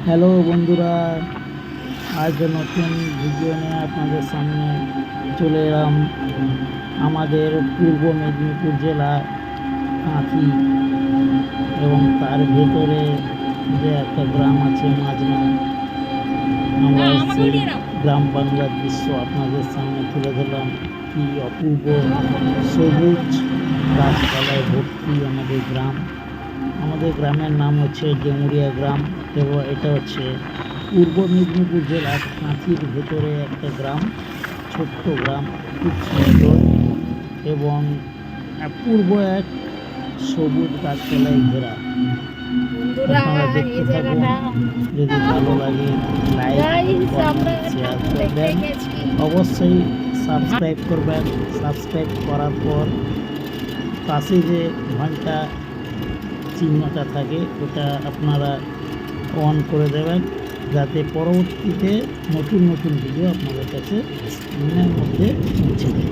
Hello বন্ধুরা, আজ নতুন ভিডিও নিয়ে আপনাদের সামনে চলে এলাম। আমাদের পূর্ব মেদিনীপুর জেলার কাঁথি এবং তার ভেতরে যে একটা গ্রাম আছে মাজনা, আমরা সেই গ্রাম বাংলার দৃশ্য আপনাদের সামনে তুলে ধরলাম। কি অপূর্ব সবুজ গাছপালায় ভর্তি আমাদের গ্রাম। আমাদের গ্রামের নাম হচ্ছে ডেমুরিয়া গ্রাম এবং এটা হচ্ছে পূর্ব মেদিনীপুর জেলার কাঁথির ভেতরে একটা গ্রাম, ছোট্ট গ্রাম, খুব সুন্দর এবং অপূর্ব এক সবুজ গাছপালায় ঘেরা। আপনারা দেখতে থাকুন, যদি ভালো লাগে লাইক কমেন্ট শেয়ার করবেন, অবশ্যই সাবস্ক্রাইব করবেন। সাবস্ক্রাইব করার পর পাশে যে ঘন্টা চিহ্নটা থাকে ওটা আপনারা অন করে দেবেন, যাতে পরবর্তীতে নতুন নতুন ভিডিও আপনাদের কাছে স্ক্রিনের মধ্যে পৌঁছে যায়।